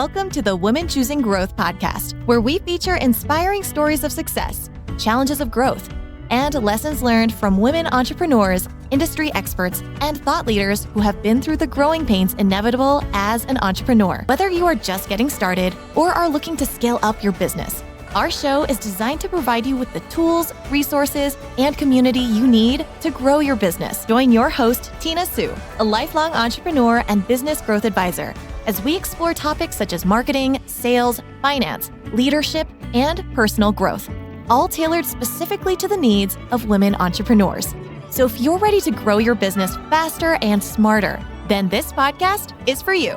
Welcome to the Women Choosing Growth podcast, where we feature inspiring stories of success, challenges of growth, and lessons learned from women entrepreneurs, industry experts, and thought leaders who have been through the growing pains inevitable as an entrepreneur. Whether you are just getting started or are looking to scale up your business, our show is designed to provide you with the tools, resources, and community you need to grow your business. Join your host, Tina Sue, a lifelong entrepreneur and business growth advisor, as we explore topics such as marketing, sales, finance, leadership, and personal growth, all tailored specifically to the needs of women entrepreneurs. So if you're ready to grow your business faster and smarter, then this podcast is for you.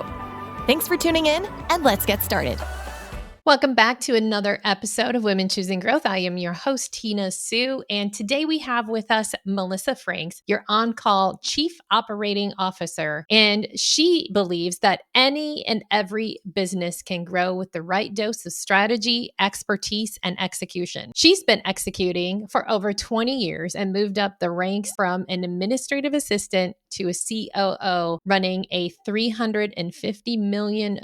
Thanks for tuning in, and let's get started. Welcome back to another episode of Women Choosing Growth. I am your host, Tina Sue, and today we have with us Melissa Franks, your on-call Chief Operating Officer, and she believes that any and every business can grow with the right dose of strategy, expertise, and execution. She's been executing for over 20 years and moved up the ranks from an administrative assistant to a COO running a $350 million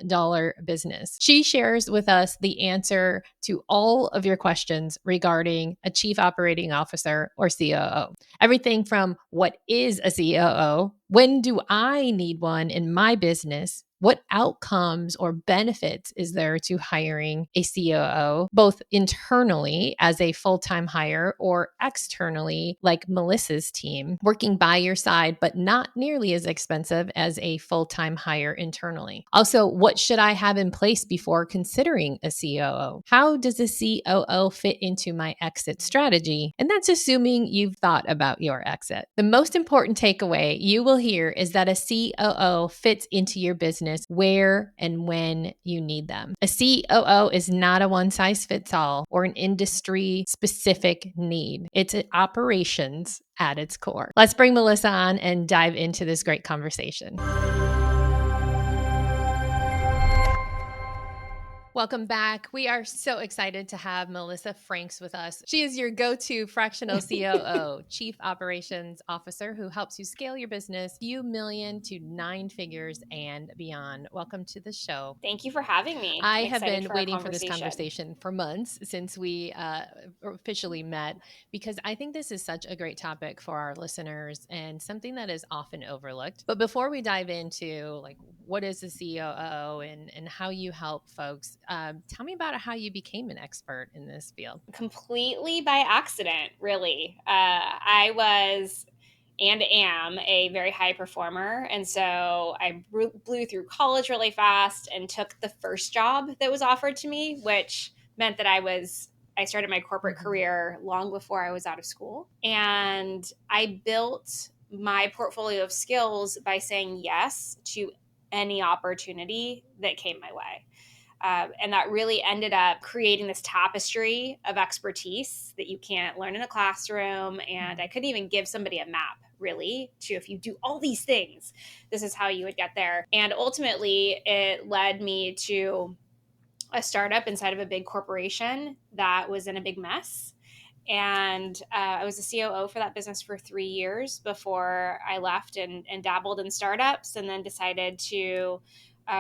business. She shares with us the answer to all of your questions regarding a chief operating officer or COO. Everything from what is a COO, when do I need one in my business, what outcomes or benefits is there to hiring a COO, both internally as a full-time hire or externally like Melissa's team, working by your side, but not nearly as expensive as a full-time hire internally. Also, what should I have in place before considering a COO? How does a COO fit into my exit strategy? And that's assuming you've thought about your exit. The most important takeaway you will hear is that a COO fits into your business where and when you need them. A COO is not a one-size-fits-all or an industry-specific need. It's operations at its core. Let's bring Melissa on and dive into this great conversation. Welcome back. We are so excited to have Melissa Franks with us. She is your go-to fractional COO, Chief Operations Officer, who helps you scale your business few million to nine figures and beyond. Welcome to the show. Thank you for having me. I have been waiting for this conversation for months since we officially met, because I think this is such a great topic for our listeners and something that is often overlooked. But before we dive into like what is a COO and how you help folks, tell me about how you became an expert in this field. Completely by accident, really. I was and am a very high performer. And so I blew through college really fast and took the first job that was offered to me, which meant that I started my corporate career long before I was out of school. And I built my portfolio of skills by saying yes to any opportunity that came my way. And that really ended up creating this tapestry of expertise that you can't learn in a classroom. And I couldn't even give somebody a map, really, to if you do all these things, this is how you would get there. And ultimately, it led me to a startup inside of a big corporation that was in a big mess. And I was a COO for that business for 3 years before I left and dabbled in startups, and then decided to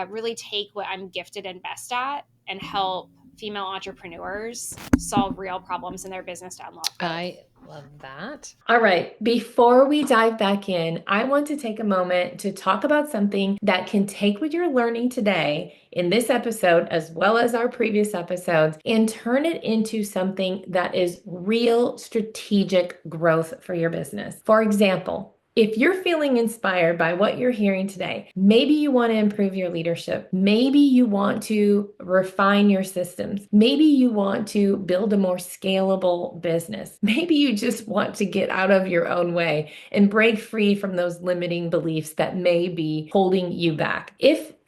really take what I'm gifted and best at and help female entrepreneurs solve real problems in their business to unlock growth. I love that. All right. Before we dive back in, I want to take a moment to talk about something that can take what you're learning today in this episode, as well as our previous episodes, and turn it into something that is real strategic growth for your business. For example, if you're feeling inspired by what you're hearing today, maybe you want to improve your leadership. Maybe you want to refine your systems. Maybe you want to build a more scalable business. Maybe you just want to get out of your own way and break free from those limiting beliefs that may be holding you back.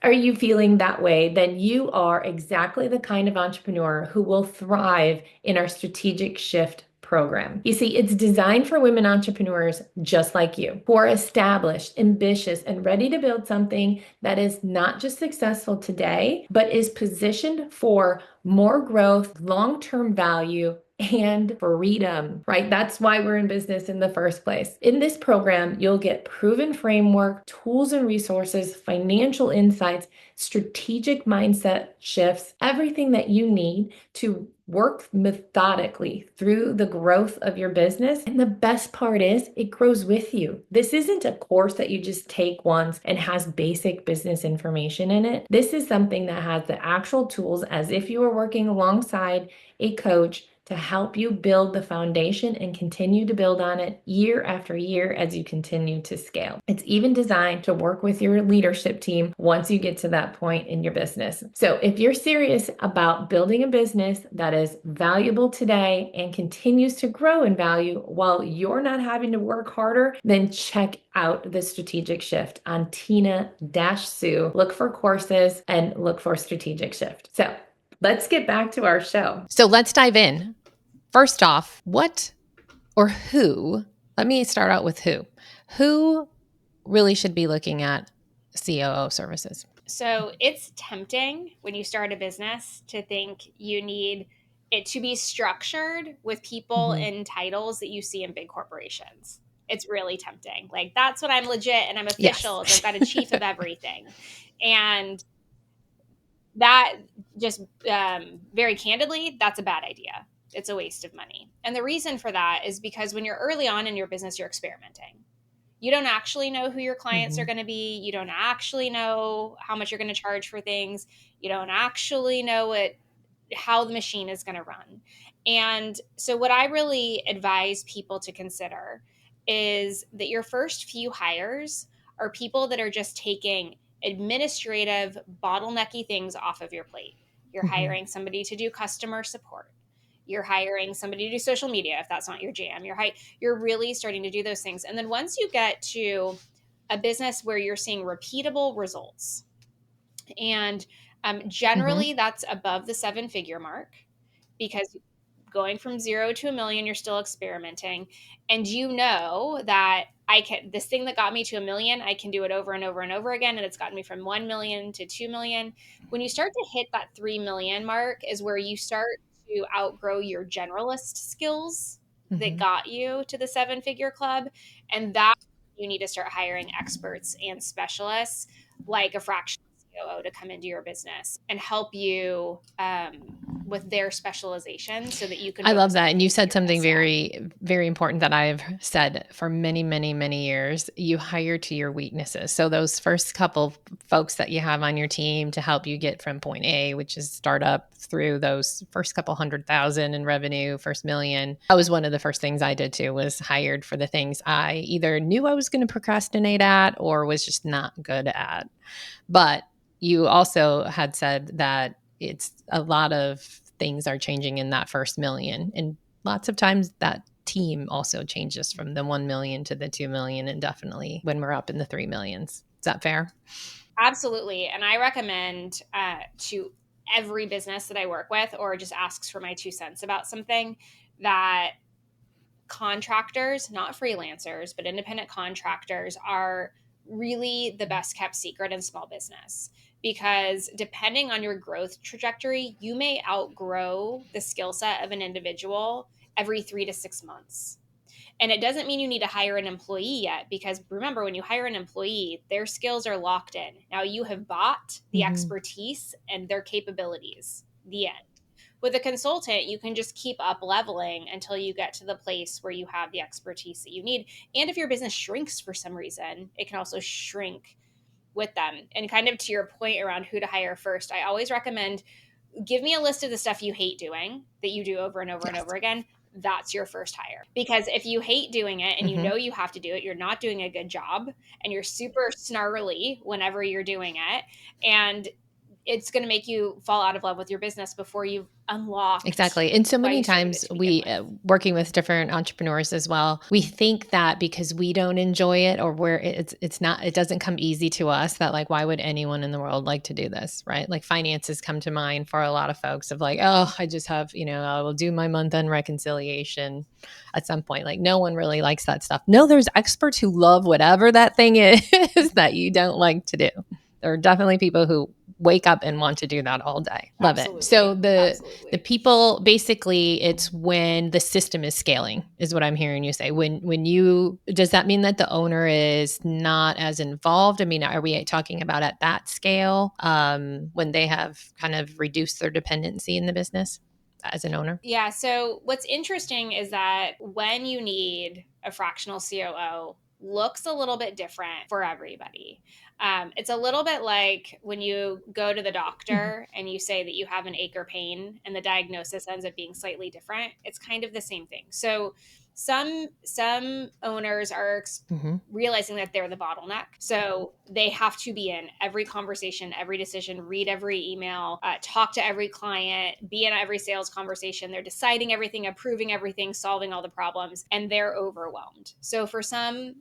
Are you feeling that way? Then you are exactly the kind of entrepreneur who will thrive in our strategic shift program. You see, it's designed for women entrepreneurs just like you, who are established, ambitious, and ready to build something that is not just successful today, but is positioned for more growth, long-term value, and freedom, right? That's why we're in business in the first place. In this program, you'll get proven framework, tools and resources, financial insights, strategic mindset shifts, everything that you need to work methodically through the growth of your business. And the best part is it grows with you. This isn't a course that you just take once and has basic business information in it. This is something that has the actual tools as if you were working alongside a coach to help you build the foundation and continue to build on it year after year as you continue to scale. It's even designed to work with your leadership team once you get to that point in your business. So if you're serious about building a business that is valuable today and continues to grow in value while you're not having to work harder, then check out the strategic shift on Tina-Sue. Look for courses and look for strategic shift. So let's get back to our show. So let's dive in. First off, what or who, let me start out with who. Who really should be looking at COO services? So it's tempting when you start a business to think you need it to be structured with people in titles that you see in big corporations. It's really tempting. Like, that's what I'm legit and I'm official. Yes. I've got a chief of everything. And that just very candidly, that's a bad idea. It's a waste of money. And the reason for that is because when you're early on in your business, you're experimenting. You don't actually know who your clients are going to be. You don't actually know how much you're going to charge for things. You don't actually know how the machine is going to run. And so what I really advise people to consider is that your first few hires are people that are just taking administrative bottlenecky things off of your plate. You're hiring somebody to do customer support. You're hiring somebody to do social media if that's not your jam. You're really starting to do those things. And then once you get to a business where you're seeing repeatable results, and generally that's above the 7-figure mark, because going from 0 to $1 million, you're still experimenting. And you know that this thing that got me to $1 million, I can do it over and over and over again. And it's gotten me from 1 million to 2 million. When you start to hit that 3 million mark is where you start to outgrow your generalist skills that got you to the 7-figure club. And that you need to start hiring experts and specialists like a fractional COO to come into your business and help you with their specialization so that you can. I love that. And you said something very, very important that I've said for many, many, many years. You hire to your weaknesses. So those first couple folks that you have on your team to help you get from point A, which is startup, through those first couple 100,000 in revenue, first million. That was one of the first things I did too, was hired for the things I either knew I was going to procrastinate at or was just not good at. But you also had said that it's a lot of things are changing in that first million. And lots of times that team also changes from the 1 million to the 2 million, and definitely when we're up in the 3 millions. Is that fair? Absolutely. And I recommend to every business that I work with or just asks for my 2 cents about something, that contractors, not freelancers, but independent contractors, are really the best kept secret in small business, because depending on your growth trajectory, you may outgrow the skill set of an individual every 3 to 6 months. And it doesn't mean you need to hire an employee yet, because remember, when you hire an employee, their skills are locked in. Now you have bought the expertise and their capabilities. The end. With a consultant, you can just keep up leveling until you get to the place where you have the expertise that you need. And if your business shrinks for some reason, it can also shrink with them. And kind of to your point around who to hire first, I always recommend, give me a list of the stuff you hate doing that you do over and over and over again. That's your first hire. Because if you hate doing it and you know you have to do it, you're not doing a good job and you're super snarly whenever you're doing it. And it's going to make you fall out of love with your business before you've unlocked. Exactly. And so many times we, working with different entrepreneurs as well, we think that because we don't enjoy it, or where it doesn't come easy to us, that like, why would anyone in the world like to do this? Right? Like finances come to mind for a lot of folks of like, oh, I just have, I will do my month-end reconciliation at some point. Like no one really likes that stuff. No, there's experts who love whatever that thing is that you don't like to do. There are definitely people who wake up and want to do that all day. Love Absolutely. it. So the Absolutely. people, basically it's when the system is scaling is what I'm hearing you say. When you, does that mean that the owner is not as involved? I mean, are we talking about at that scale, when they have kind of reduced their dependency in the business as an owner? Yeah. So what's interesting is that when you need a fractional COO, looks a little bit different for everybody. It's a little bit like when you go to the doctor and you say that you have an ache or pain and the diagnosis ends up being slightly different. It's kind of the same thing. So some owners are realizing that they're the bottleneck. So they have to be in every conversation, every decision, read every email, talk to every client, be in every sales conversation. They're deciding everything, approving everything, solving all the problems, and they're overwhelmed. So for some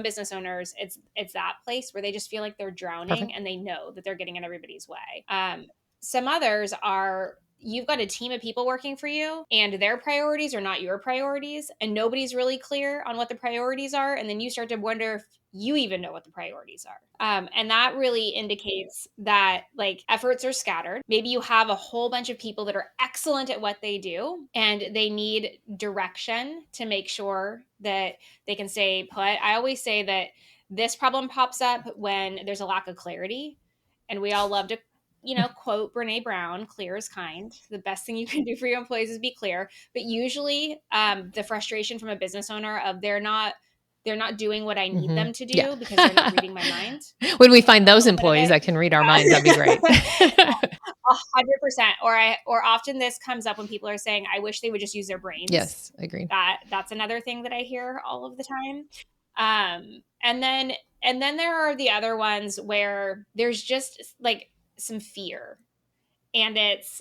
business owners, it's that place where they just feel like they're drowning. Perfect. And they know that they're getting in everybody's way. Some others are, you've got a team of people working for you and their priorities are not your priorities and nobody's really clear on what the priorities are. And then you start to wonder if you even know what the priorities are. And that really indicates that like efforts are scattered. Maybe you have a whole bunch of people that are excellent at what they do and they need direction to make sure that they can stay put. I always say that this problem pops up when there's a lack of clarity. And we all love to quote Brene Brown, clear is kind. The best thing you can do for your employees is be clear. But usually the frustration from a business owner of they're not doing what I need them to do because they're not reading my mind. When we find those employees that can read our minds, that'd be great. 100%. Or often this comes up when people are saying, I wish they would just use their brains. Yes, agreed. That's another thing that I hear all of the time. And then there are the other ones where there's just like some fear. And it's,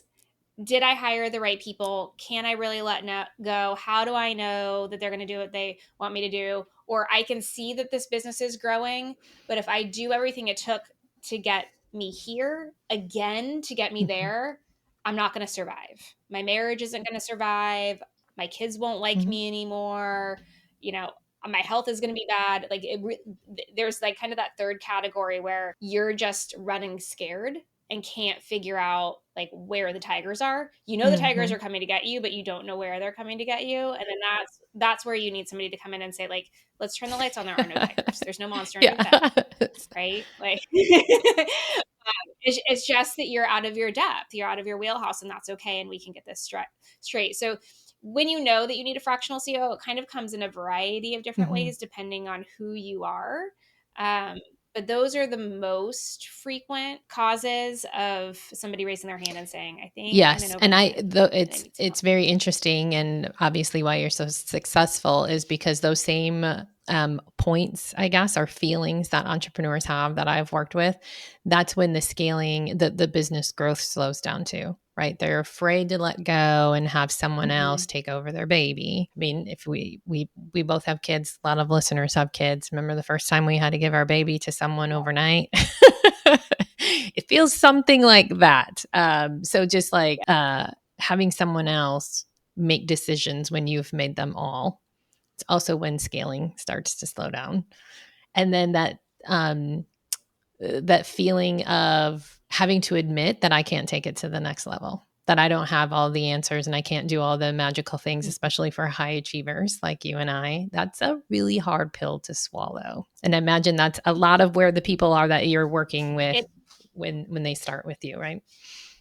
did I hire the right people? Can I really let go? How do I know that they're going to do what they want me to do? Or I can see that this business is growing, but if I do everything it took to get me here again, to get me there, I'm not going to survive. My marriage isn't going to survive. My kids won't like me anymore. My health is going to be bad. Like there's like kind of that third category where you're just running scared and can't figure out like where the tigers are. The tigers are coming to get you, but you don't know where they're coming to get you. And then that's where you need somebody to come in and say like, let's turn the lights on. There are no tigers. There's no monster in your bed, right? Like it's just that you're out of your depth, you're out of your wheelhouse, and that's okay. And we can get this straight. So when you know that you need a fractional COO, it kind of comes in a variety of different ways depending on who you are. But those are the most frequent causes of somebody raising their hand and saying, I think. Yes. And it's very interesting. And obviously why you're so successful is because those same points, I guess, are feelings that entrepreneurs have that I've worked with. That's when the scaling, the business growth slows down too, right? They're afraid to let go and have someone else take over their baby. I mean, if we both have kids, a lot of listeners have kids. Remember the first time we had to give our baby to someone overnight? It feels something like that. So just like having someone else make decisions when you've made them all. It's also when scaling starts to slow down. And then that feeling of having to admit that I can't take it to the next level, that I don't have all the answers and I can't do all the magical things, especially for high achievers like you and I. That's a really hard pill to swallow. And I imagine that's a lot of where the people are that you're working with when they start with you, right?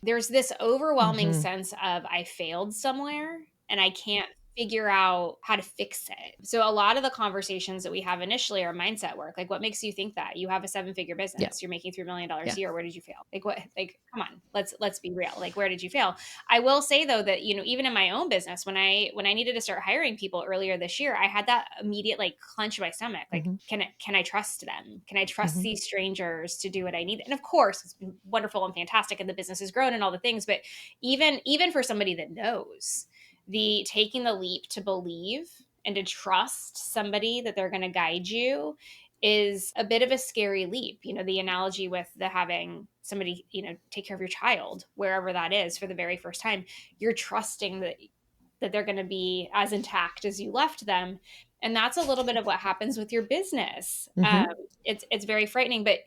There's this overwhelming sense of I failed somewhere and I can't figure out how to fix it. So a lot of the conversations that we have initially are mindset work. Like, what makes you think that? You have a 7-figure business, you're making $3 million a year. Where did you fail? Like, what? Like, come on, let's be real. Like, where did you fail? I will say though that even in my own business, when I needed to start hiring people earlier this year, I had that immediate like clench in my stomach. Like, can I trust them? Can I trust these strangers to do what I need? And of course, it's been wonderful and fantastic, and the business has grown and all the things. But even for somebody that knows, the taking the leap to believe and to trust somebody that they're going to guide you is a bit of a scary leap. The analogy with the having somebody, take care of your child, wherever that is, for the very first time, you're trusting that they're going to be as intact as you left them. And that's a little bit of what happens with your business. It's very frightening, but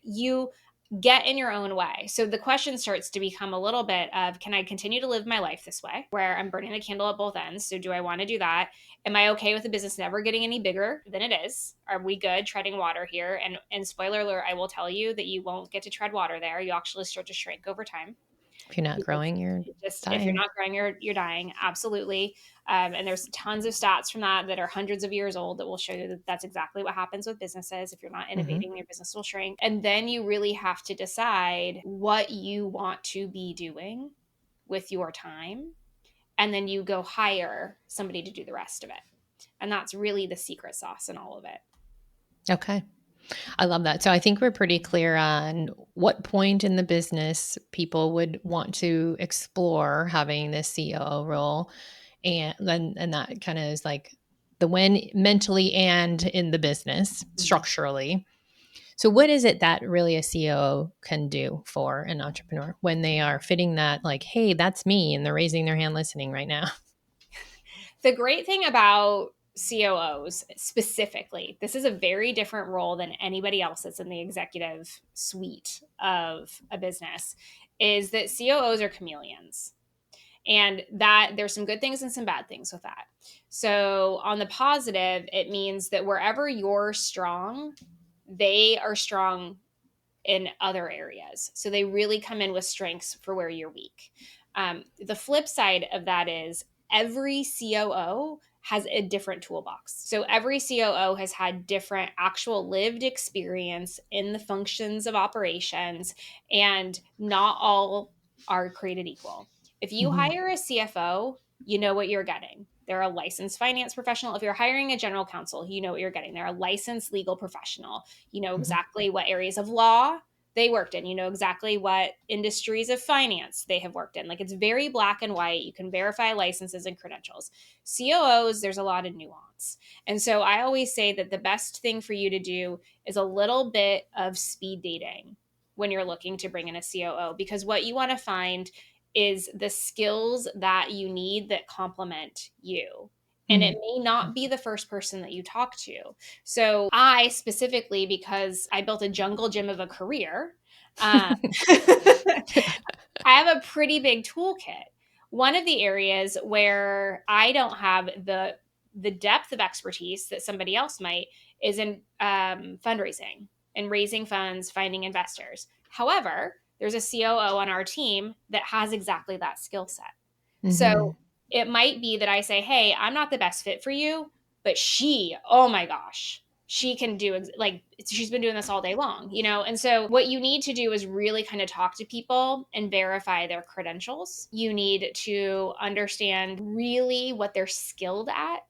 get in your own way. So the question starts to become a little bit of, can I continue to live my life this way where I'm burning the candle at both ends? So do I want to do that? Am I okay with the business never getting any bigger than it is? Are we good treading water here? And spoiler alert, I will tell you that you won't get to tread water there. You actually start to shrink over time. If you're not growing, you're dying. If you're not growing, you're dying. Absolutely. And there's tons of stats from that are hundreds of years old that will show you that that's exactly what happens with businesses. If you're not innovating, your business will shrink. And then you really have to decide what you want to be doing with your time. And then you go hire somebody to do the rest of it. And that's really the secret sauce in all of it. Okay. I love that. So I think we're pretty clear on what point in the business people would want to explore having this COO role. And that kind of is like the when mentally and in the business structurally. So what is it that really a COO can do for an entrepreneur when they are fitting that, like, hey, that's me, and they're raising their hand listening right now? The great thing about COOs specifically, this is a very different role than anybody else that's in the executive suite of a business, is that COOs are chameleons. And that there's some good things and some bad things with that. So on the positive, it means that wherever you're strong, they are strong in other areas. So they really come in with strengths for where you're weak. The flip side of that is every COO has a different toolbox. So every COO has had different actual lived experience in the functions of operations, and not all are created equal. If you hire a CFO, you know what you're getting. They're a licensed finance professional. If you're hiring a general counsel, you know what you're getting. They're a licensed legal professional. You know exactly what areas of law they worked in. You know exactly what industries of finance they have worked in. Like, it's very black and white. You can verify licenses and credentials. COOs, there's a lot of nuance. And so I always say that the best thing for you to do is a little bit of speed dating when you're looking to bring in a COO, because what you want to find is the skills that you need that complement you. And it may not be the first person that you talk to. So I specifically, because I built a jungle gym of a career, I have a pretty big toolkit. One of the areas where I don't have the depth of expertise that somebody else might is in fundraising and raising funds, finding investors. However, there's a COO on our team that has exactly that skill set. So it might be that I say, hey, I'm not the best fit for you, but she, oh my gosh, she can do, like, she's been doing this all day long, you know? And so what you need to do is really kind of talk to people and verify their credentials. You need to understand really what they're skilled at,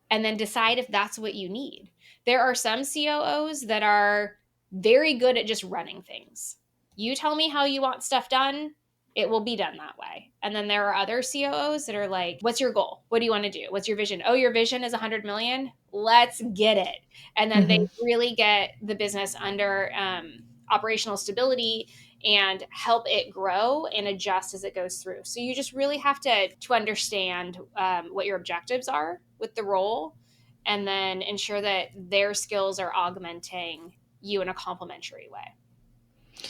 and then decide if that's what you need. There are some COOs that are very good at just running things. You tell me how you want stuff done, it will be done that way. And then there are other COOs that are like, what's your goal? What do you want to do? What's your vision? Oh, your vision is 100 million. Let's get it. And then they really get the business under operational stability and help it grow and adjust as it goes through. So you just really have to understand what your objectives are with the role, and then ensure that their skills are augmenting you in a complementary way.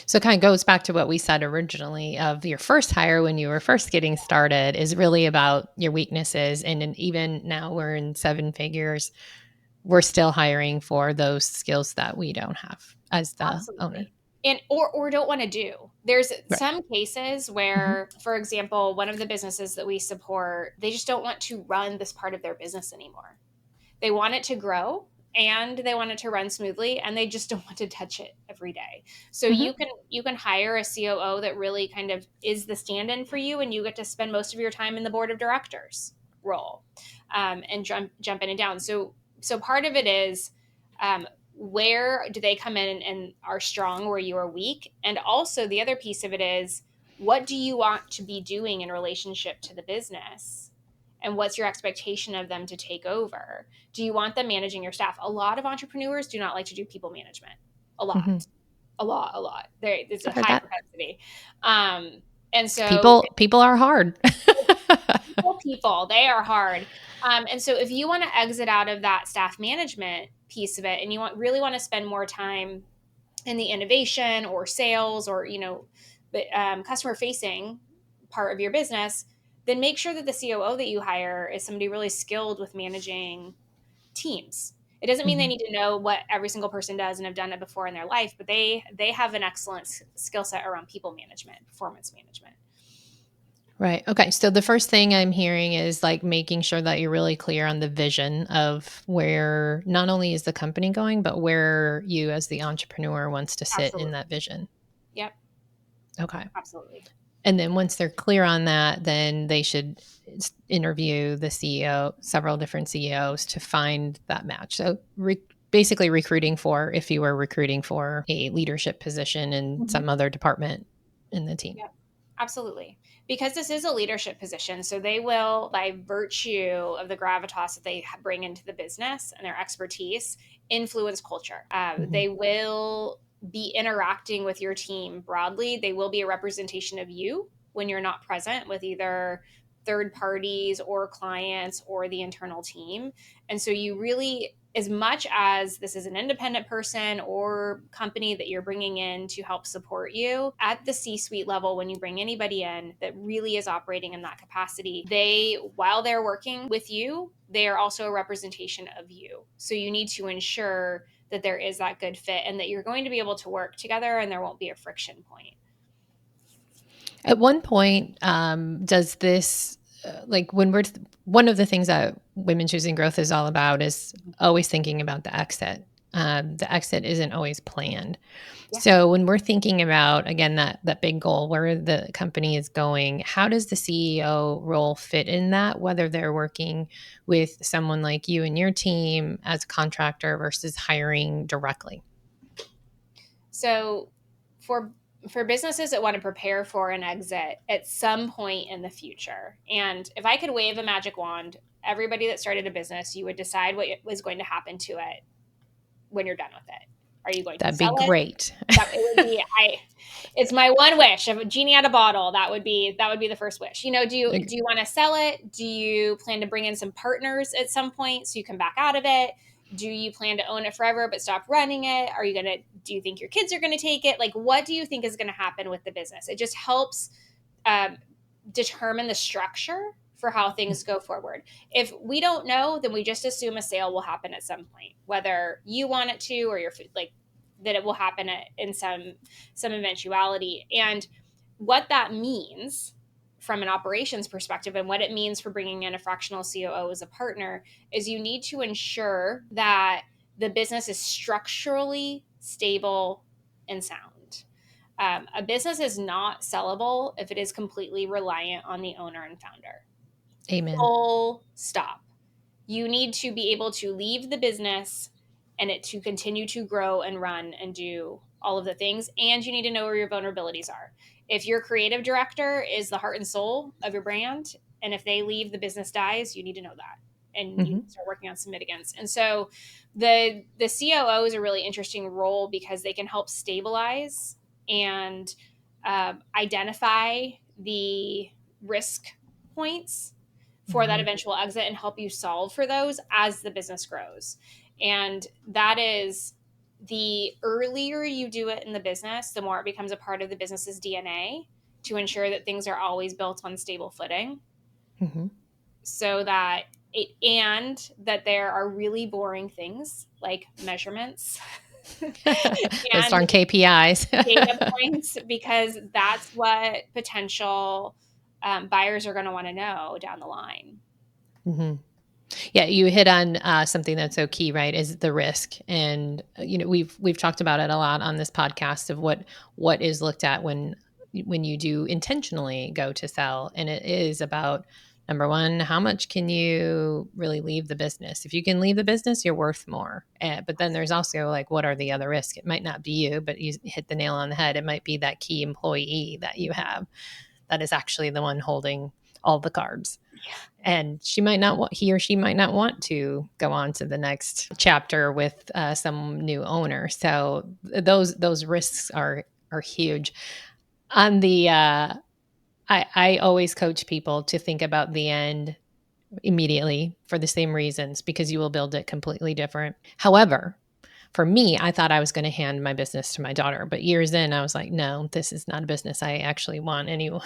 So it kind of goes back to what we said originally of your first hire when you were first getting started is really about your weaknesses. And even now we're in 7 figures, we're still hiring for those skills that we don't have as the owner. And or don't want to do. There's some cases where, for example, one of the businesses that we support, they just don't want to run this part of their business anymore. They want it to grow and they want it to run smoothly, and they just don't want to touch it every day. So you can hire a COO that really kind of is the stand-in for you, and you get to spend most of your time in the board of directors role and jump in and down. So part of it is where do they come in and are strong where you are weak? And also the other piece of it is, what do you want to be doing in relationship to the business? And what's your expectation of them to take over? Do you want them managing your staff? A lot of entrepreneurs do not like to do people management. A lot. It's a high propensity. And so people are hard. people, they are hard. And so if you want to exit out of that staff management piece of it, and you really want to spend more time in the innovation or sales or, customer facing part of your business, then make sure that the COO that you hire is somebody really skilled with managing teams. It doesn't mean they need to know what every single person does and have done it before in their life, but they have an excellent skill set around people management, performance management. Right. Okay. So the first thing I'm hearing is like making sure that you're really clear on the vision of where not only is the company going, but where you as the entrepreneur wants to sit in Absolutely. that vision. Yep. Okay. Absolutely. And then once they're clear on that, then they should interview the CEO, several different CEOs to find that match. So basically recruiting for, if you were recruiting for a leadership position in some other department in the team. Yep. Absolutely. Because this is a leadership position. So they will, by virtue of the gravitas that they bring into the business and their expertise, influence culture. They will be interacting with your team broadly. They will be a representation of you when you're not present with either third parties or clients or the internal team. And so you really, as much as this is an independent person or company that you're bringing in to help support you at the C-suite level, when you bring anybody in that really is operating in that capacity, while they're working with you, they are also a representation of you. So you need to ensure that there is that good fit and that you're going to be able to work together and there won't be a friction point. At one point, does this, one of the things that Women Choosing Growth is all about is always thinking about the exit. The exit isn't always planned. Yeah. So when we're thinking about, again, that big goal, where the company is going, how does the CEO role fit in that, whether they're working with someone like you and your team as a contractor versus hiring directly? So for businesses that want to prepare for an exit at some point in the future, and if I could wave a magic wand, everybody that started a business, you would decide what was going to happen to it when you're done with it. Are you going to That'd be sell it? great. It would be it's my one wish. If a genie had a bottle, that would be the first wish. Do you want to sell it? Do you plan to bring in some partners at some point so you can back out of it? Do you plan to own it forever but stop running it? Do you think your kids are going to take it? Like, what do you think is going to happen with the business? It just helps determine the structure for how things go forward. If we don't know, then we just assume a sale will happen at some point, whether you want it to or that it will happen in some eventuality. And what that means from an operations perspective and what it means for bringing in a fractional COO as a partner is you need to ensure that the business is structurally stable and sound. A business is not sellable if it is completely reliant on the owner and founder. Amen. Full stop. You need to be able to leave the business and it to continue to grow and run and do all of the things. And you need to know where your vulnerabilities are. If your creative director is the heart and soul of your brand, and if they leave, the business dies, you need to know that. And you need to start working on some mitigants. And so the COO is a really interesting role because they can help stabilize and identify the risk points for that eventual exit and help you solve for those as the business grows. And that is, the earlier you do it in the business, the more it becomes a part of the business's DNA to ensure that things are always built on stable footing. So that that there are really boring things like measurements Those darn KPIs. data points, because that's what potential buyers are going to want to know down the line. Yeah, you hit on something that's so key, right? Is the risk, and we've talked about it a lot on this podcast of what is looked at when you do intentionally go to sell, and it is about, number one, how much can you really leave the business? If you can leave the business, you're worth more. But then there's also like, what are the other risks? It might not be you, but you hit the nail on the head. It might be that key employee that you have that is actually the one holding all the cards. And he or she might not want to go on to the next chapter with some new owner. So those risks are huge. On the I always coach people to think about the end immediately for the same reasons, because you will build it completely different. However, for me, I thought I was going to hand my business to my daughter, but years in, I was like, no, this is not a business I actually want anymore.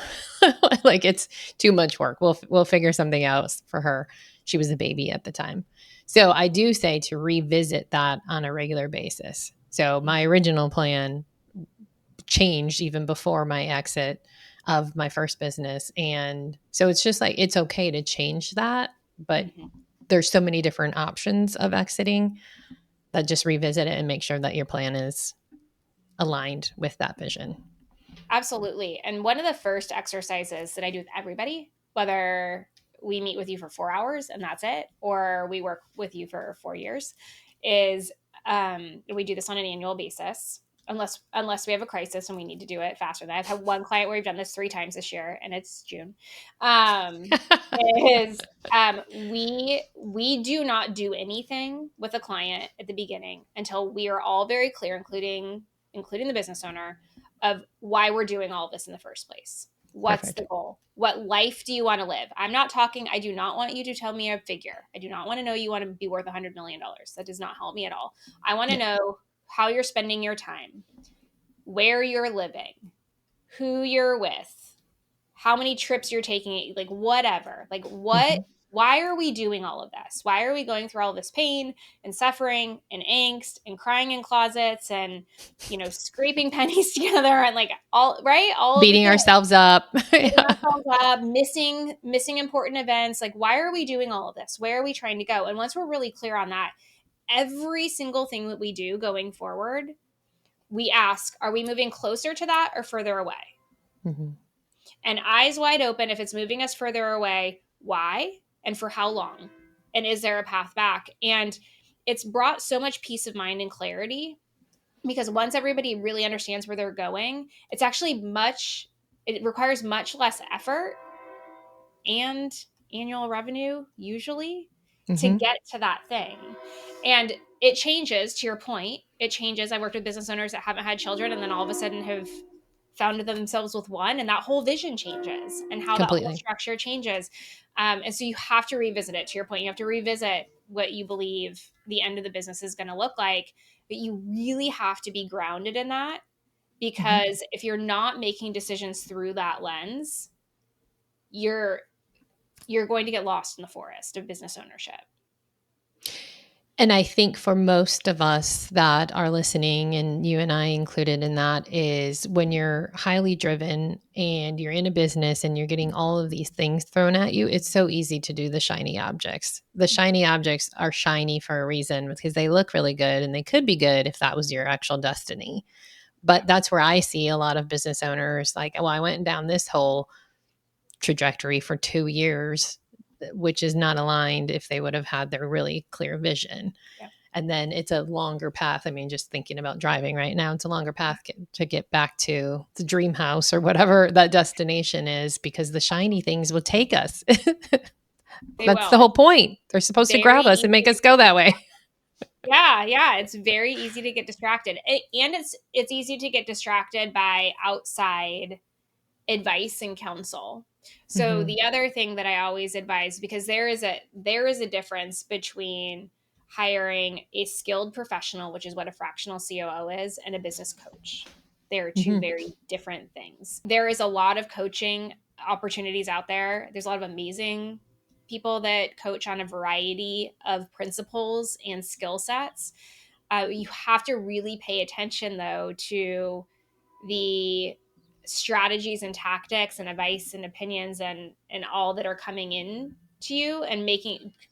Like, it's too much work. We'll figure something else for her. She was a baby at the time. So I do say to revisit that on a regular basis. So my original plan changed even before my exit of my first business. And so it's just like, it's okay to change that, but there's so many different options of exiting that just revisit it and make sure that your plan is aligned with that vision. Absolutely. And one of the first exercises that I do with everybody, whether we meet with you for 4 hours and that's it, or we work with you for 4 years, is we do this on an annual basis, unless we have a crisis and we need to do it faster. I've had one client where we've done this 3 times this year, and it's June. We do not do anything with a client at the beginning until we are all very clear, including the business owner, of why we're doing all of this in the first place. What's Perfect. the goal? What life do you want to live? I do not want you to tell me a figure. I do not want to know you want to be worth $100 million. That does not help me at all. I want to know how you're spending your time, where you're living, who you're with, how many trips you're taking, like whatever. Like why are we doing all of this? Why are we going through all this pain and suffering and angst and crying in closets and, scraping pennies together and like all beating ourselves up, missing important events. Like, why are we doing all of this? Where are we trying to go? And once we're really clear on that, every single thing that we do going forward, we ask, are we moving closer to that or further away? And eyes wide open, if it's moving us further away, why and for how long? And is there a path back? And it's brought so much peace of mind and clarity, because once everybody really understands where they're going, it's actually it requires much less effort and annual revenue usually to get to that thing. And it changes, to your point. It changes. I worked with business owners that haven't had children and then all of a sudden have found themselves with one, and that whole vision changes and how Completely. that whole structure changes. And so you have to revisit it. To your point, you have to revisit what you believe the end of the business is going to look like, but you really have to be grounded in that, because if you're not making decisions through that lens, you're going to get lost in the forest of business ownership. And I think for most of us that are listening, and you and I included in that, is when you're highly driven and you're in a business and you're getting all of these things thrown at you, it's so easy to do the shiny objects. The shiny objects are shiny for a reason, because they look really good, and they could be good if that was your actual destiny. But that's where I see a lot of business owners like, well, I went down this whole trajectory for 2 years, which is not aligned if they would have had their really clear vision. Yeah. And then it's a longer path. I mean, just thinking about driving right now, it's a longer path to get back to the dream house or whatever that destination is, because the shiny things will take us. That's the whole point. They're supposed to grab us and make us go that way. Yeah. It's very easy to get distracted. And it's easy to get distracted by outside advice and counsel. So the other thing that I always advise, because there is a difference between hiring a skilled professional, which is what a fractional COO is, and a business coach. They're two very different things. There is a lot of coaching opportunities out there. There's a lot of amazing people that coach on a variety of principles and skill sets. You have to really pay attention, though, to the strategies and tactics and advice and opinions and all that are coming in to you, and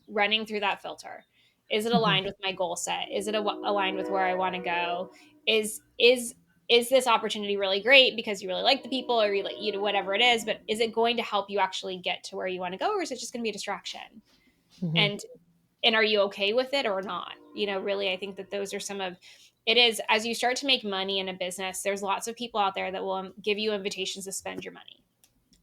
running through that filter. Is it aligned with my goal set? Is it aligned with where I want to go? Is this opportunity really great because you really like the people, or you whatever it is, but is it going to help you actually get to where you want to go, or is it just going to be a distraction? And are you okay with it or not? Really, I think that those are it is, as you start to make money in a business, there's lots of people out there that will give you invitations to spend your money.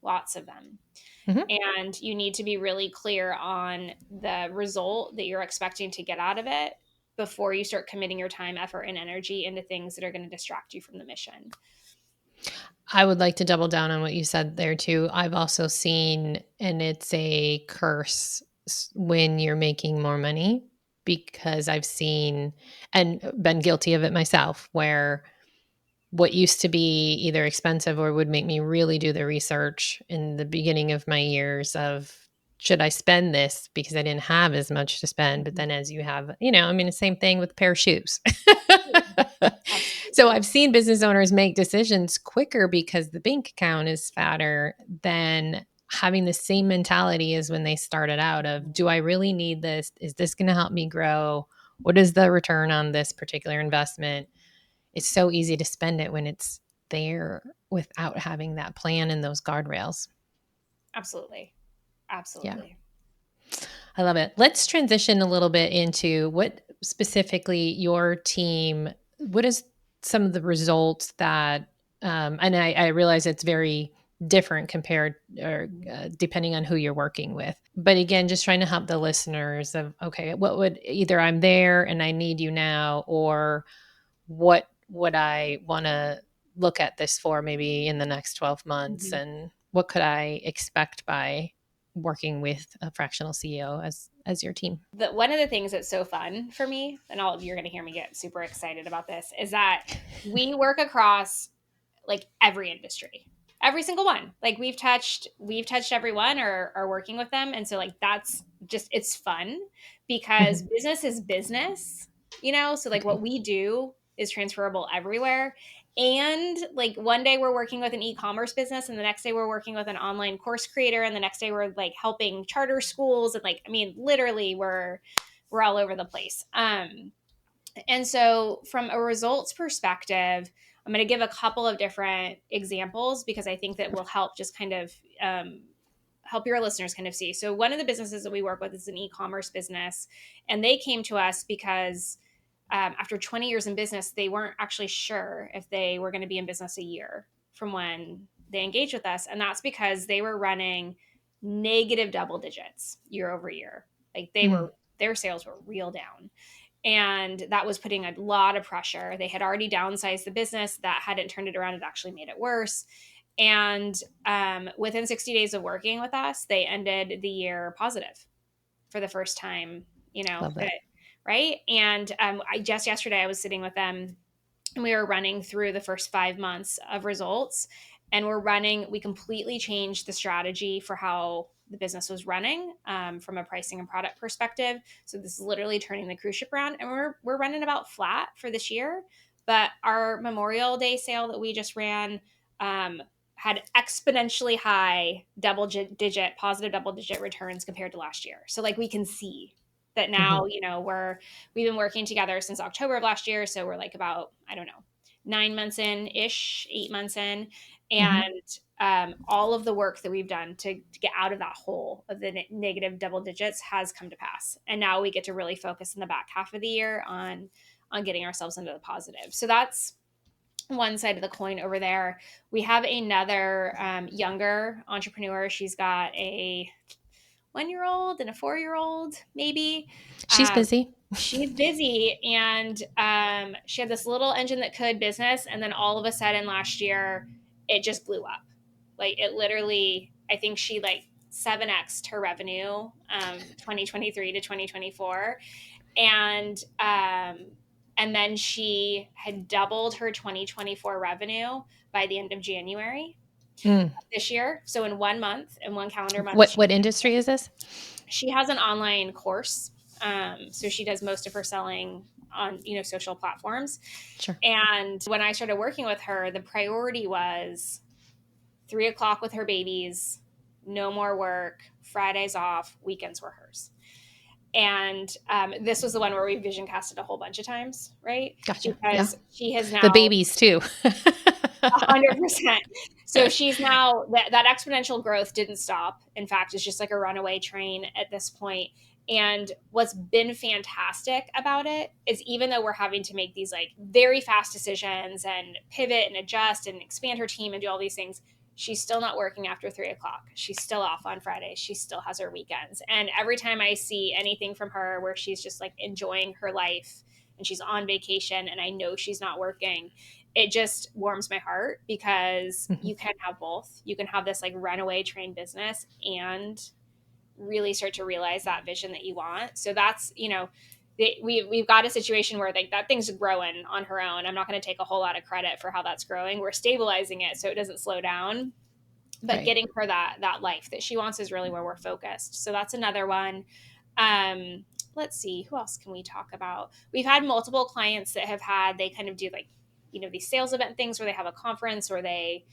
Lots of them. And you need to be really clear on the result that you're expecting to get out of it before you start committing your time, effort, and energy into things that are going to distract you from the mission. I would like to double down on what you said there too. I've also seen, and it's a curse when you're making more money, because I've seen and been guilty of it myself, where what used to be either expensive or would make me really do the research in the beginning of my years of, should I spend this, because I didn't have as much to spend. But then as you have, the same thing with a pair of shoes. So I've seen business owners make decisions quicker because the bank account is fatter than having the same mentality as when they started out of, do I really need this? Is this going to help me grow? What is the return on this particular investment? It's so easy to spend it when it's there without having that plan and those guardrails. Absolutely. Yeah. I love it. Let's transition a little bit into what specifically your team, what is some of the results that, and I realize it's very different compared or depending on who you're working with. But again, just trying to help the listeners of, okay, what would either I'm there and I need you now, or what would I want to look at this for maybe in the next 12 months? And what could I expect by working with a fractional CEO as your team? One of the things that's so fun for me, and all of you are going to hear me get super excited about this, is that we work across like every industry, every single one. Like we've touched everyone or are working with them. And so like, that's just, it's fun because business is business, so like what we do is transferable everywhere. And like one day we're working with an e-commerce business and the next day we're working with an online course creator. And the next day we're like helping charter schools. And like, I mean, literally we're all over the place. And so from a results perspective, I'm going to give a couple of different examples because I think that will help just kind of help your listeners kind of see. So one of the businesses that we work with is an e-commerce business, and they came to us because after 20 years in business, they weren't actually sure if they were going to be in business a year from when they engaged with us. And that's because they were running negative double digits year over year. Like their sales were real down. And that was putting a lot of pressure. They had already downsized the business. That hadn't turned it around. It actually made it worse. And within 60 days of working with us, they ended the year positive for the first time, right? And just yesterday, I was sitting with them and we were running through the first 5 months of results. And we completely changed the strategy for how the business was running from a pricing and product perspective. So this is literally turning the cruise ship around, and we're running about flat for this year. But our Memorial Day sale that we just ran had exponentially high positive double digit returns compared to last year. So like we can see that now, we've been working together since October of last year. So we're like about, I don't know, 9 months in ish, 8 months in. And all of the work that we've done to get out of that hole of the negative double digits has come to pass. And now we get to really focus in the back half of the year on getting ourselves into the positive. So that's one side of the coin over there. We have another younger entrepreneur. She's got a 1-year-old and a 4-year-old, maybe. She's busy. She's busy. And she had this little engine that could business. And then all of a sudden last year, it just blew up. Like it literally, I think she like 7x'd her revenue 2023 to 2024. And then she had doubled her 2024 revenue by the end of January this year. So in 1 month, in one calendar month. What industry is this? She has an online course. So she does most of her selling on, social platforms. Sure. And when I started working with her, the priority was 3:00 with her babies, no more work, Fridays off, weekends were hers. And this was the one where we vision casted a whole bunch of times, right? Gotcha. Because she has now the babies too. 100%. So she's now that exponential growth didn't stop. In fact, it's just like a runaway train at this point. And what's been fantastic about it is even though we're having to make these like very fast decisions and pivot and adjust and expand her team and do all these things, she's still not working after 3:00. She's still off on Fridays. She still has her weekends. And every time I see anything from her where she's just like enjoying her life and she's on vacation and I know she's not working, it just warms my heart because you can have both. You can have this like runaway train business and really start to realize that vision that you want. So that's, we've got a situation where like that thing's growing on her own. I'm not going to take a whole lot of credit for how that's growing. We're stabilizing it so it doesn't slow down. But getting her that life that she wants is really where we're focused. So that's another one. Let's see, who else can we talk about? We've had multiple clients that they kind of do like, these sales event things where they have a conference or they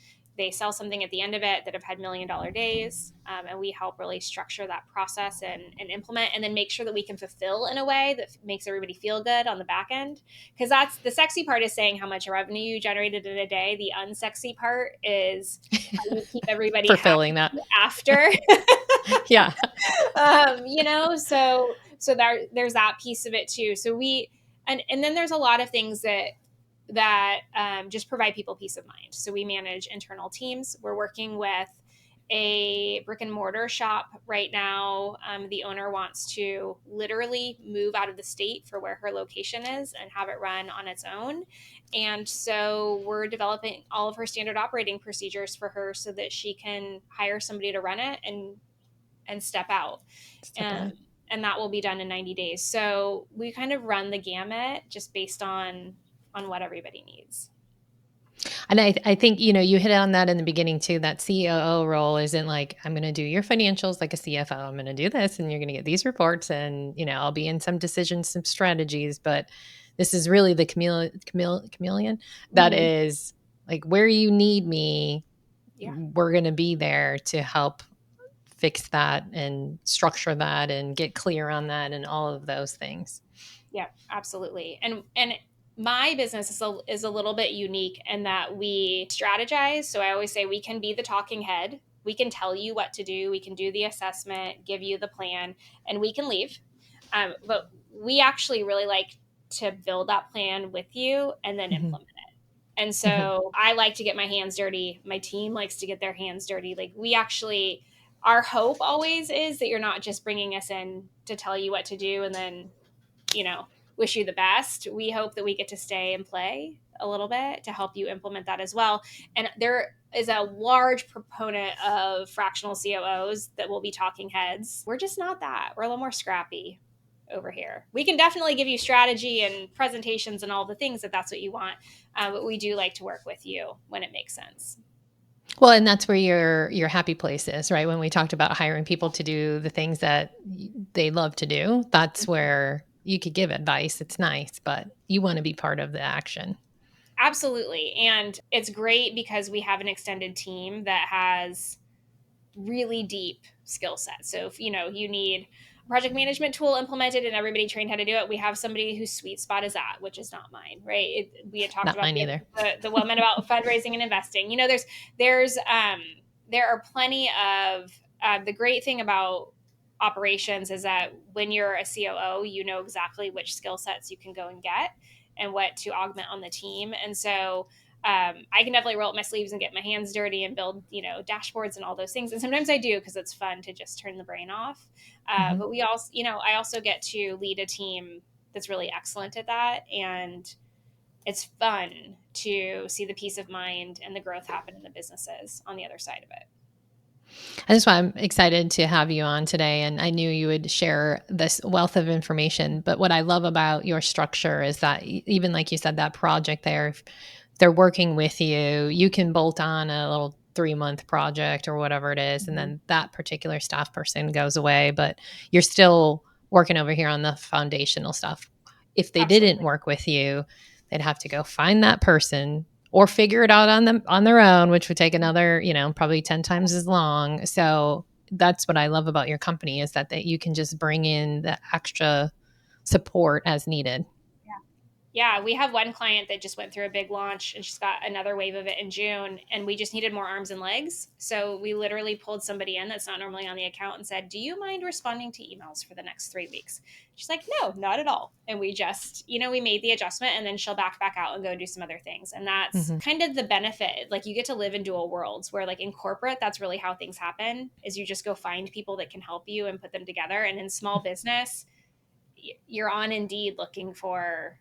sell something at the end of it that have had $1 million days. And we help really structure that process and implement, and then make sure that we can fulfill in a way that makes everybody feel good on the back end. Because that's the sexy part, is saying how much revenue you generated in a day. The unsexy part is how you keep everybody fulfilling that after. Yeah. So there's that piece of it too. So and then there's a lot of things that just provide people peace of mind. So we manage internal teams. We're working with a brick and mortar shop right now. The owner wants to literally move out of the state for where her location is and have it run on its own. And so we're developing all of her standard operating procedures for her so that she can hire somebody to run it and step out. And that will be done in 90 days. So we kind of run the gamut just based on what everybody needs. And I think, you hit on that in the beginning too, that COO role isn't like, I'm going to do your financials like a CFO. I'm going to do this and you're going to get these reports and, I'll be in some decisions, some strategies, but this is really the chameleon that is like, where you need me, we're going to be there to help fix that and structure that and get clear on that and all of those things. Yeah, absolutely. And my business is a little bit unique in that we strategize. So I always say we can be the talking head. We can tell you what to do. We can do the assessment, give you the plan, and we can leave. But we actually really like to build that plan with you and then implement it. And so I like to get my hands dirty. My team likes to get their hands dirty. Like our hope always is that you're not just bringing us in to tell you what to do and then, wish you the best. We hope that we get to stay and play a little bit to help you implement that as well. And there is a large proponent of fractional COOs that will be talking heads. We're just not that. We're a little more scrappy over here. We can definitely give you strategy and presentations and all the things if that's what you want. But we do like to work with you when it makes sense. Well, and that's where your happy place is, right? When we talked about hiring people to do the things that they love to do, that's where you could give advice. It's nice, but you want to be part of the action. Absolutely. And it's great because we have an extended team that has really deep skill sets. So if, you need a project management tool implemented and everybody trained how to do it, we have somebody whose sweet spot is that, which is not mine, right? We had talked about the woman about fundraising and investing. There are plenty of, the great thing about operations is that when you're a COO, you know exactly which skill sets you can go and get and what to augment on the team. And so I can definitely roll up my sleeves and get my hands dirty and build, dashboards and all those things. And sometimes I do because it's fun to just turn the brain off. But we also, I also get to lead a team that's really excellent at that. And it's fun to see the peace of mind and the growth happen in the businesses on the other side of it. That's why I'm excited to have you on today. And I knew you would share this wealth of information. But what I love about your structure is that even like you said, that project there, if they're working with you, you can bolt on a little 3-month project or whatever it is. And then that particular staff person goes away, but you're still working over here on the foundational stuff. If they didn't work with you, they'd have to go find that person or figure it out on their own, which would take another, probably 10 times as long. So that's what I love about your company is that you can just bring in the extra support as needed. Yeah, we have one client that just went through a big launch and she's got another wave of it in June and we just needed more arms and legs. So we literally pulled somebody in that's not normally on the account and said, do you mind responding to emails for the next 3 weeks? She's like, no, not at all. And we just, we made the adjustment and then she'll back out and go do some other things. And that's kind of the benefit. Like you get to live in dual worlds where like in corporate, that's really how things happen is you just go find people that can help you and put them together. And in small business, you're on Indeed looking for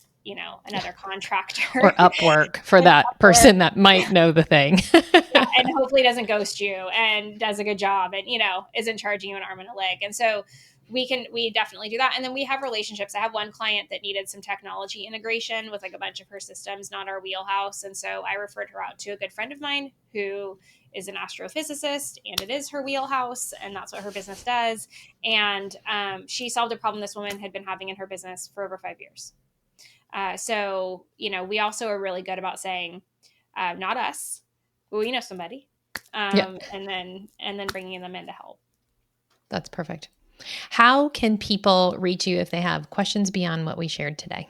another contractor or Upwork for that person that might know the thing. And hopefully doesn't ghost you and does a good job and, isn't charging you an arm and a leg. And so we definitely do that. And then we have relationships. I have one client that needed some technology integration with like a bunch of her systems, not our wheelhouse. And so I referred her out to a good friend of mine who is an astrophysicist, and it is her wheelhouse, and that's what her business does. And she solved a problem this woman had been having in her business for over 5 years. So, we also are really good about saying, not us, but we know somebody, and then bringing them in to help. That's perfect. How can people reach you if they have questions beyond what we shared today?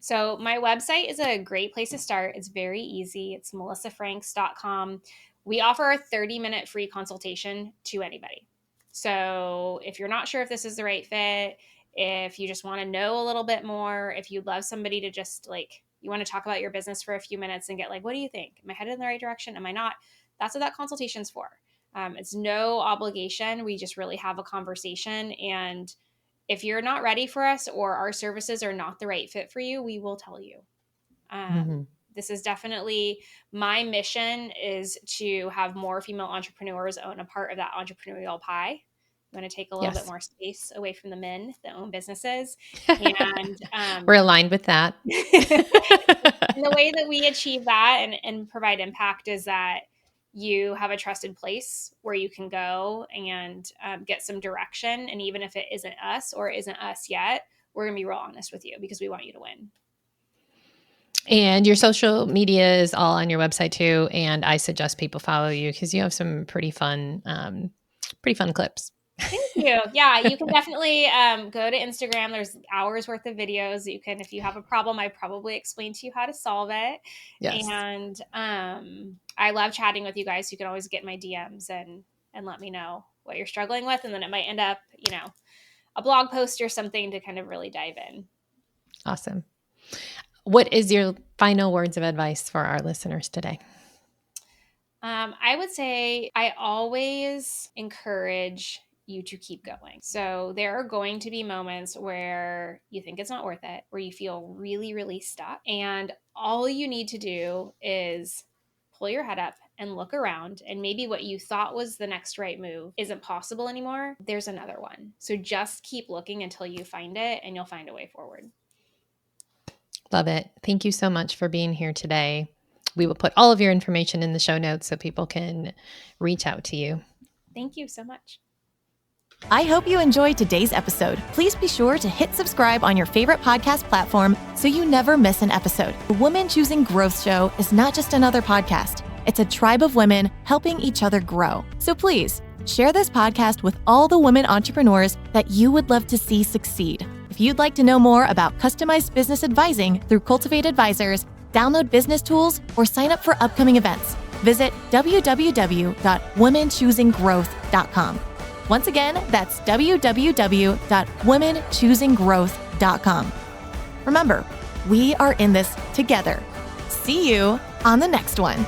So my website is a great place to start. It's very easy. It's melissafranks.com. We offer a 30-minute free consultation to anybody. So if you're not sure if this is the right fit, if you just want to know a little bit more, if you'd love somebody to just you want to talk about your business for a few minutes and get what do you think? Am I headed in the right direction? Am I not? That's what that consultation's for. It's no obligation. We just really have a conversation. And if you're not ready for us or our services are not the right fit for you, we will tell you. This is definitely my mission, is to have more female entrepreneurs own a part of that entrepreneurial pie. I'm going to take a little bit more space away from the men that own businesses. And we're aligned with that. And the way that we achieve that and provide impact is that you have a trusted place where you can go and get some direction. And even if it isn't us or isn't us yet, we're going to be real honest with you because we want you to win. And your social media is all on your website too. And I suggest people follow you because you have some pretty fun clips. Thank you. Yeah, you can definitely go to Instagram. There's hours worth of videos. You can, if you have a problem, I probably explain to you how to solve it. Yes. And I love chatting with you guys. You can always get my DMs and let me know what you're struggling with. And then it might end up, a blog post or something to kind of really dive in. Awesome. What is your final words of advice for our listeners today? I would say I always encourage you to keep going. So there are going to be moments where you think it's not worth it, where you feel really, really stuck. And all you need to do is pull your head up and look around, and maybe what you thought was the next right move isn't possible anymore. There's another one. So just keep looking until you find it, and you'll find a way forward. Love it. Thank you so much for being here today. We will put all of your information in the show notes so people can reach out to you. Thank you so much. I hope you enjoyed today's episode. Please be sure to hit subscribe on your favorite podcast platform so you never miss an episode. The Women Choosing Growth Show is not just another podcast. It's a tribe of women helping each other grow. So please share this podcast with all the women entrepreneurs that you would love to see succeed. If you'd like to know more about customized business advising through Cultivate Advisors, download business tools, or sign up for upcoming events, visit www.womenchoosinggrowth.com. Once again, that's www.womenchoosinggrowth.com. Remember, we are in this together. See you on the next one.